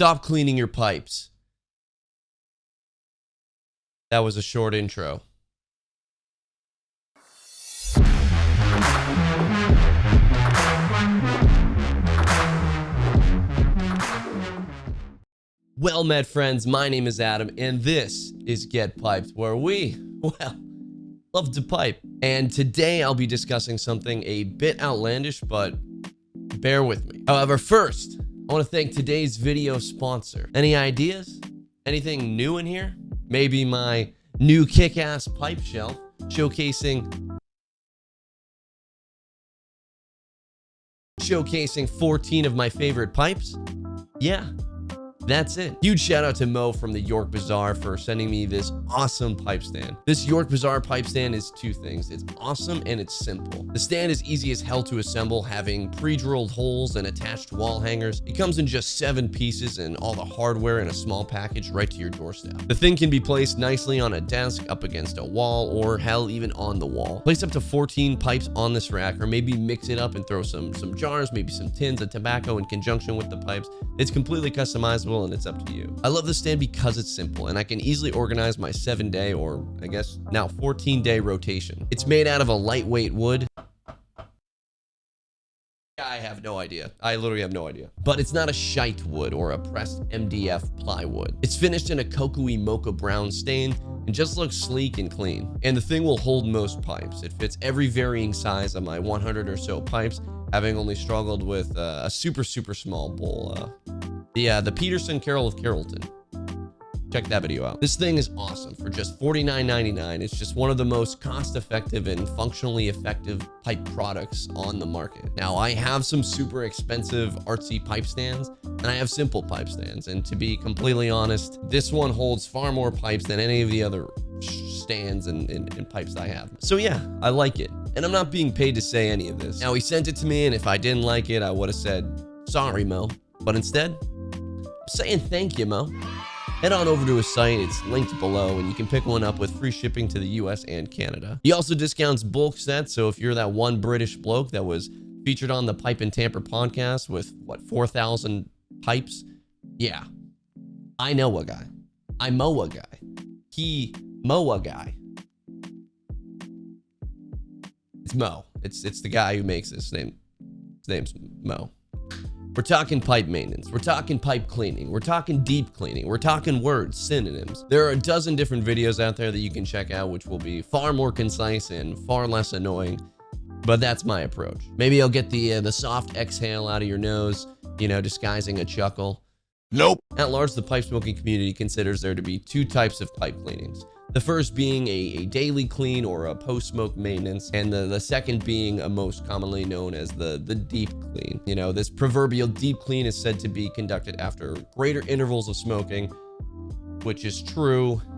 Stop cleaning your pipes. That was a short intro. Well met, friends, my name is Adam, and this is Get Piped, where we, well, love to pipe. And today I'll be discussing something a bit outlandish, but bear with me. However, first, I want to thank today's video sponsor. Any ideas? Anything new in here? Maybe my new kick-ass pipe shelf showcasing 14 of my favorite pipes? Yeah. That's it. Huge shout out to Mo from the York Bazaar for sending me this awesome pipe stand. This York Bazaar pipe stand is two things. It's awesome and it's simple. The stand is easy as hell to assemble, having pre-drilled holes and attached wall hangers. It comes in just 7 pieces and all the hardware in a small package right to your doorstep. The thing can be placed nicely on a desk, up against a wall, or hell, even on the wall. Place up to 14 pipes on this rack, or maybe mix it up and throw some jars, maybe some tins of tobacco in conjunction with the pipes. It's completely customizable and it's up to you. I love this stand because it's simple and I can easily organize my 7-day, or I guess now 14-day rotation. It's made out of a lightweight wood. I have no idea. I literally have no idea. But it's not a shite wood or a pressed MDF plywood. It's finished in a cocoa-y mocha brown stain and just looks sleek and clean. And the thing will hold most pipes. It fits every varying size of my 100 or so pipes, having only struggled with a super small bowl. The Peterson Carroll of Carrollton. Check that video out. This thing is awesome for just $49.99. It's just one of the most cost-effective and functionally effective pipe products on the market. Now, I have some super expensive artsy pipe stands, and I have simple pipe stands. And to be completely honest, this one holds far more pipes than any of the other stands and pipes I have. So yeah, I like it. And I'm not being paid to say any of this. Now, he sent it to me, and if I didn't like it, I would have said, sorry, Mo. But instead, I'm saying thank you, Mo. Head on over to his site, it's linked below, and you can pick one up with free shipping to the US and Canada. He also discounts bulk sets, so if you're that one British bloke that was featured on the Pipe and Tamper podcast with, what, 4,000 pipes? Yeah, I know a guy. I mow a guy. He mow a guy. It's Mo. It's the guy who makes this. His name's Mo. We're talking pipe maintenance, we're talking pipe cleaning, we're talking deep cleaning, we're talking words, synonyms. There are a dozen different videos out there that you can check out, which will be far more concise and far less annoying, but that's my approach. Maybe I'll get the soft exhale out of your nose, you know, disguising a chuckle. Nope. At large, the pipe smoking community considers there to be 2 types of pipe cleanings. The first being a daily clean or a post-smoke maintenance, and the second being a most commonly known as the deep clean. You know, this proverbial deep clean is said to be conducted after greater intervals of smoking, which is true-ish.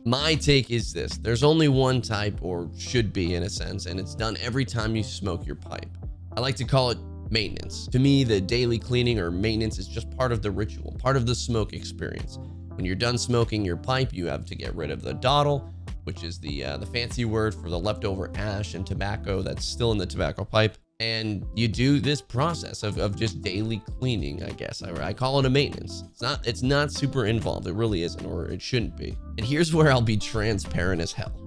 My take is this: there's only one type, or should be in a sense, and it's done every time you smoke your pipe. I like to call it maintenance. To me, the daily cleaning or maintenance is just part of the ritual, part of the smoke experience. When you're done smoking your pipe, you have to get rid of the dottle, which is the fancy word for the leftover ash and tobacco that's still in the tobacco pipe. And you do this process of just daily cleaning, I guess. I call it a maintenance. It's not super involved. It really isn't, or it shouldn't be. And here's where I'll be transparent as hell.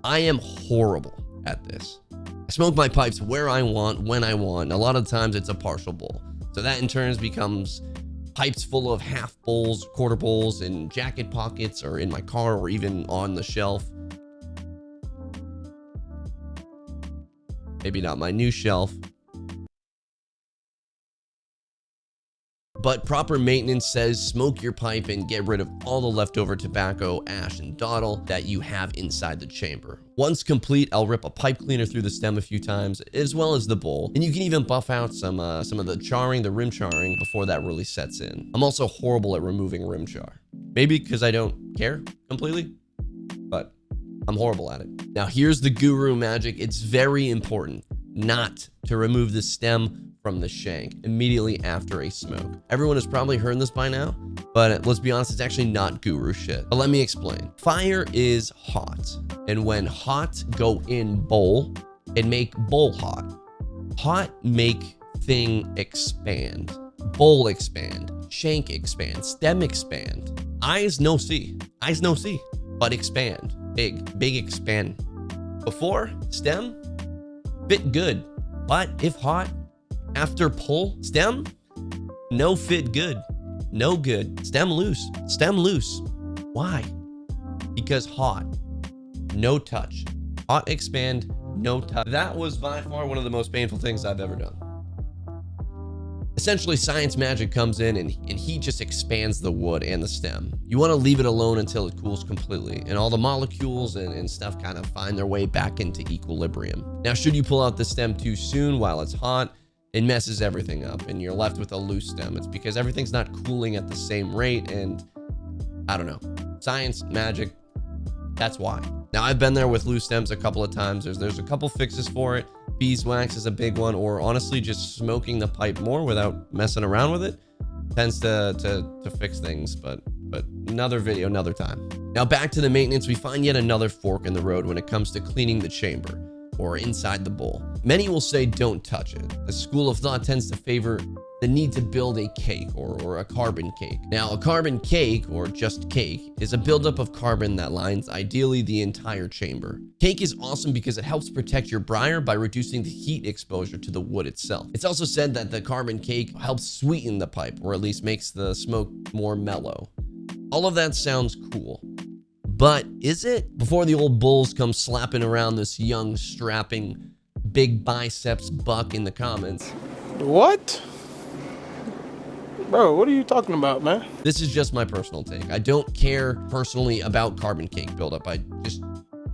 I am horrible at this. I smoke my pipes where I want, when I want. And a lot of times it's a partial bowl. So that in turn becomes pipes full of half bowls, quarter bowls, in jacket pockets, or in my car, or even on the shelf. Maybe not my new shelf. But proper maintenance says smoke your pipe and get rid of all the leftover tobacco, ash, and dottle that you have inside the chamber. Once complete, I'll rip a pipe cleaner through the stem a few times, as well as the bowl. And you can even buff out some of the charring, the rim charring, before that really sets in. I'm also horrible at removing rim char. Maybe because I don't care completely, but I'm horrible at it. Now here's the guru magic. It's very important not to remove the stem from the shank immediately after a smoke. Everyone has probably heard this by now, but let's be honest, it's actually not guru shit. But let me explain. Fire is hot, and when hot go in bowl, it make bowl hot. Hot make thing expand. bowl expand, shank expand, stem expand. Eyes no see, but expand, big expand. Before, stem, fit good, but if hot, after pull, stem, no fit good, no good, stem loose. Why? Because hot, no touch. Hot expand, no touch. That was by far one of the most painful things I've ever done. Essentially, science magic comes in and heat just expands the wood and the stem. You want to leave it alone until it cools completely, and all the molecules and stuff kind of find their way back into equilibrium. Now, should you pull out the stem too soon while it's hot, it messes everything up and you're left with a loose stem. It's because everything's not cooling at the same rate, and I don't know. Science, magic, that's why. Now, I've been there with loose stems a couple of times. There's a couple fixes for it. Beeswax is a big one, or honestly just smoking the pipe more without messing around with it tends to fix things, but another video, another time. Now back to the maintenance, we find yet another fork in the road when it comes to cleaning the chamber or inside the bowl. Many will say don't touch it. The school of thought tends to favor the need to build a cake or a carbon cake. Now, a carbon cake, or just cake, is a buildup of carbon that lines ideally the entire chamber. Cake is awesome because it helps protect your briar by reducing the heat exposure to the wood itself. It's also said that the carbon cake helps sweeten the pipe, or at least makes the smoke more mellow. All of that sounds cool. But is it? Before the old bulls come slapping around this young, strapping, big biceps buck in the comments. What? Bro, what are you talking about, man? This is just my personal take. I don't care personally about carbon cake buildup. I just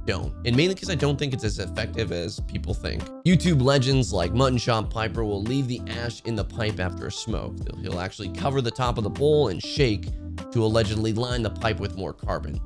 don't. And mainly because I don't think it's as effective as people think. YouTube legends like Mutton Shop Piper will leave the ash in the pipe after a smoke. He'll actually cover the top of the bowl and shake to allegedly line the pipe with more carbon.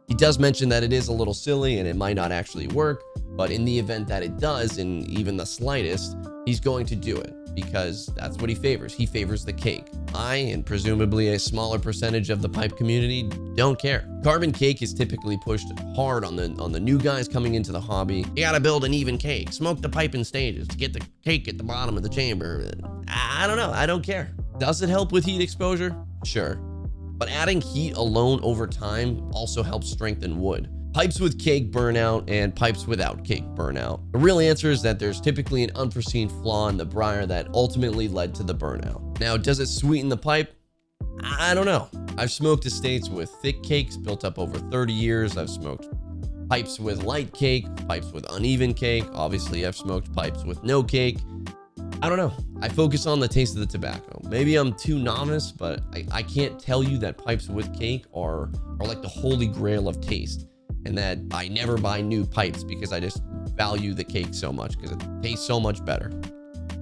He does mention that it is a little silly and it might not actually work, but in the event that it does, in even the slightest, he's going to do it because that's what he favors. He favors the cake. I, and presumably a smaller percentage of the pipe community, don't care. Carbon cake is typically pushed hard on the new guys coming into the hobby. You gotta build an even cake. Smoke the pipe in stages to get the cake at the bottom of the chamber. I don't know. I don't care. Does it help with heat exposure? Sure. But adding heat alone over time also helps strengthen wood. Pipes with cake burnout and pipes without cake burnout. The real answer is that there's typically an unforeseen flaw in the briar that ultimately led to the burnout. Now, does it sweeten the pipe? I don't know. I've smoked estates with thick cakes built up over 30 years. I've smoked pipes with light cake, pipes with uneven cake. Obviously, I've smoked pipes with no cake. I don't know. I focus on the taste of the tobacco. Maybe I'm too novice, but I can't tell you that pipes with cake are like the holy grail of taste, and that I never buy new pipes because I just value the cake so much because it tastes so much better.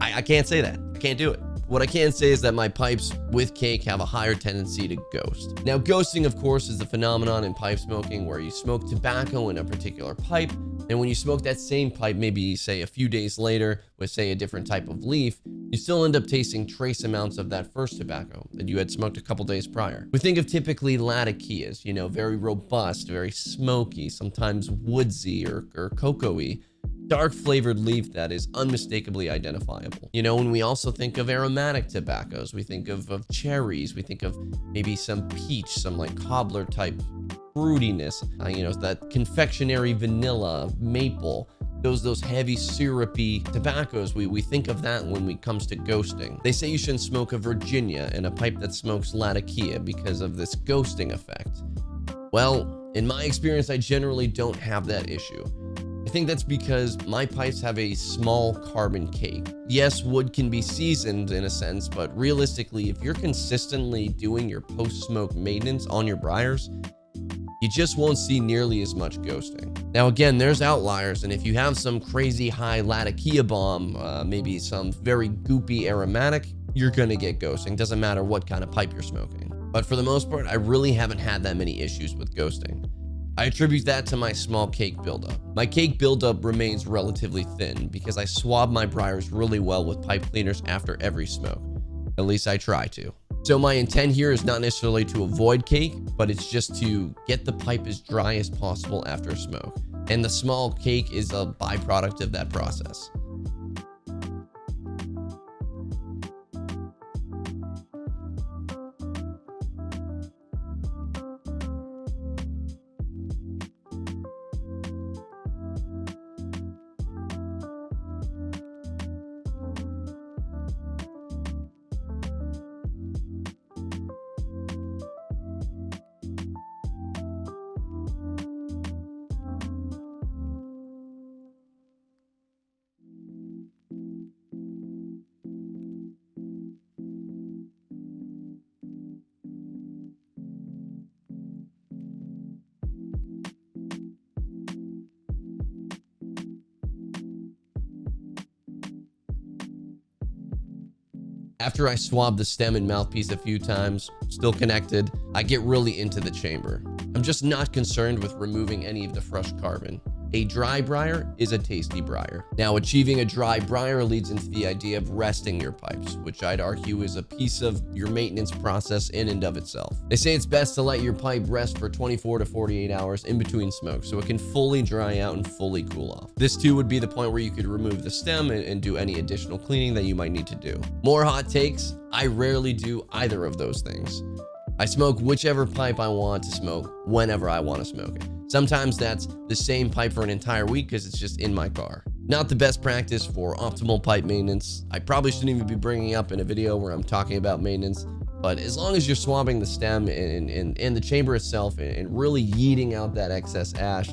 I can't say that. I can't do it. What I can say is that my pipes with cake have a higher tendency to ghost. Now, ghosting, of course, is the phenomenon in pipe smoking where you smoke tobacco in a particular pipe, and when you smoke that same pipe, maybe say a few days later with say a different type of leaf, you still end up tasting trace amounts of that first tobacco that you had smoked a couple days prior. We think of typically latakias, very robust, very smoky, sometimes woodsy or cocoa-y. Dark flavored leaf that is unmistakably identifiable. When we also think of aromatic tobaccos, we think of cherries, we think of maybe some peach, some like cobbler type fruitiness, that confectionery vanilla, maple, those heavy syrupy tobaccos. We think of that when it comes to ghosting. They say you shouldn't smoke a Virginia in a pipe that smokes Latakia because of this ghosting effect. Well, in my experience, I generally don't have that issue. I think that's because my pipes have a small carbon cake. Yes, wood can be seasoned in a sense, but realistically, if you're consistently doing your post-smoke maintenance on your briars, you just won't see nearly as much ghosting. Now again, there's outliers, and if you have some crazy high Latakia bomb, maybe some very goopy aromatic, you're gonna get ghosting. Doesn't matter what kind of pipe you're smoking. But for the most part, I really haven't had that many issues with ghosting. I attribute that to my small cake buildup. My cake buildup remains relatively thin because I swab my briars really well with pipe cleaners after every smoke. At least I try to. So my intent here is not necessarily to avoid cake, but it's just to get the pipe as dry as possible after a smoke. And the small cake is a byproduct of that process. After I swab the stem and mouthpiece a few times, still connected, I get really into the chamber. I'm just not concerned with removing any of the fresh carbon. A dry briar is a tasty briar. Now, achieving a dry briar leads into the idea of resting your pipes, which I'd argue is a piece of your maintenance process in and of itself. They say it's best to let your pipe rest for 24 to 48 hours in between smokes so it can fully dry out and fully cool off. This too would be the point where you could remove the stem and do any additional cleaning that you might need to do. More hot takes, I rarely do either of those things. I smoke whichever pipe I want to smoke whenever I want to smoke it. Sometimes that's the same pipe for an entire week because it's just in my car. Not the best practice for optimal pipe maintenance. I probably shouldn't even be bringing up in a video where I'm talking about maintenance, but as long as you're swabbing the stem and the chamber itself and really yeeting out that excess ash,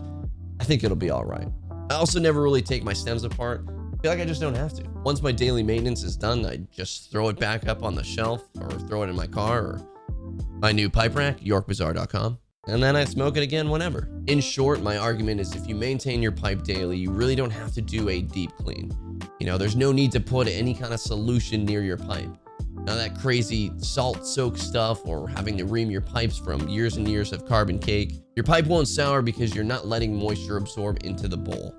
I think it'll be all right. I also never really take my stems apart. I feel like I just don't have to. Once my daily maintenance is done, I just throw it back up on the shelf or throw it in my car or my new pipe rack, YorkBazaar.com. And then I smoke it again whenever. In short, my argument is if you maintain your pipe daily, you really don't have to do a deep clean. You know, there's no need to put any kind of solution near your pipe. Now that crazy salt-soaked stuff or having to ream your pipes from years and years of carbon cake, your pipe won't sour because you're not letting moisture absorb into the bowl.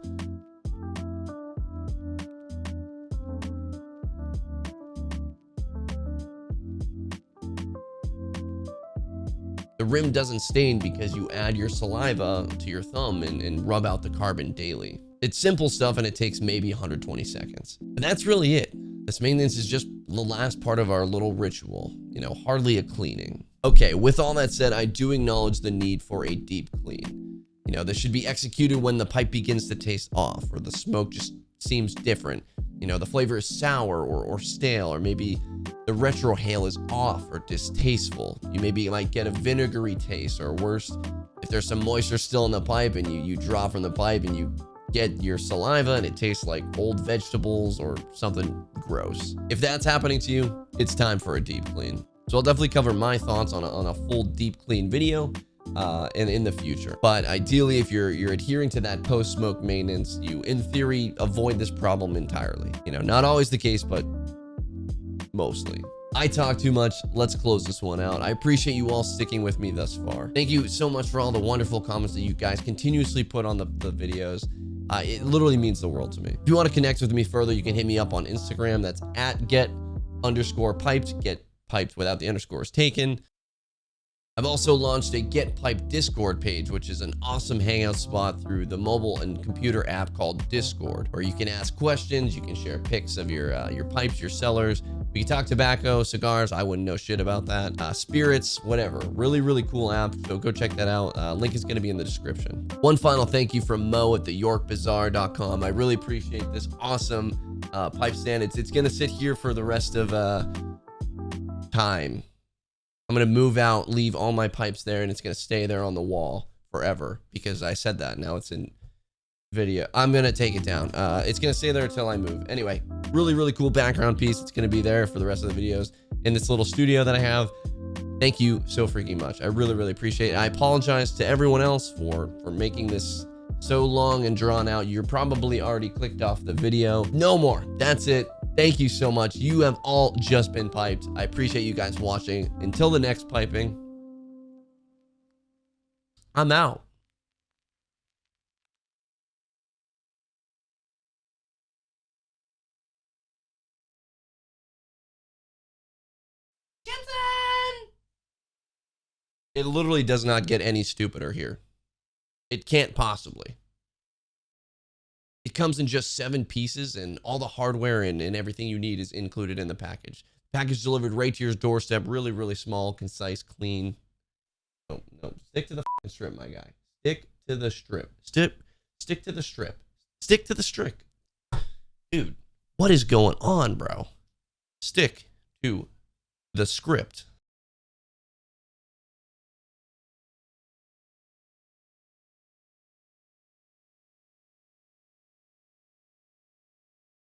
The rim doesn't stain because you add your saliva to your thumb and rub out the carbon daily. It's simple stuff and it takes maybe 120 seconds. And that's really it. This maintenance is just the last part of our little ritual, you know, hardly a cleaning. Okay, with all that said, I do acknowledge the need for a deep clean. You know, this should be executed when the pipe begins to taste off or the smoke just seems different. You know, the flavor is sour or stale, or maybe the retrohale is off or distasteful. You maybe might get a vinegary taste, or worse, if there's some moisture still in the pipe and you draw from the pipe and you get your saliva and it tastes like old vegetables or something gross. If that's happening to you, it's time for a deep clean. So I'll definitely cover my thoughts on a full deep clean video in the future. But ideally, if you're adhering to that post-smoke maintenance, you in theory avoid this problem entirely. You know, not always the case, but mostly. I talk too much. Let's close this one out. I appreciate you all sticking with me thus far. Thank you so much for all the wonderful comments that you guys continuously put on the videos. It literally means the world to me. If you want to connect with me further, you can hit me up on Instagram. That's at get_piped. Get piped without the underscores taken. I've also launched a Get Piped Discord page, which is an awesome hangout spot through the mobile and computer app called Discord, where you can ask questions, you can share pics of your pipes, your cellars. We can talk tobacco, cigars. I wouldn't know shit about that. Spirits, whatever. Really, really cool app. So go check that out. Link is going to be in the description. One final thank you from Mo at the YorkBazaar.com. I really appreciate this awesome pipe stand. It's going to sit here for the rest of time. I'm going to move out, leave all my pipes there, and it's going to stay there on the wall forever because I said that. Now it's in video. I'm going to take it down. It's going to stay there until I move. Anyway, really, really cool background piece. It's going to be there for the rest of the videos in this little studio that I have. Thank you so freaking much. I really, really appreciate it. I apologize to everyone else for making this so long and drawn out. You're probably already clicked off the video. No more. That's it. Thank you so much. You have all just been piped. I appreciate you guys watching. Until the next piping, I'm out. It literally does not get any stupider here. It can't possibly. It comes in just 7 pieces and all the hardware and everything you need is included in the package. Package delivered right to your doorstep. Really, really small, concise, clean. No, stick to the strip, my guy. Stick to the strip. Stick to the strip. Stick to the strip. Dude, what is going on, bro? Stick to the script.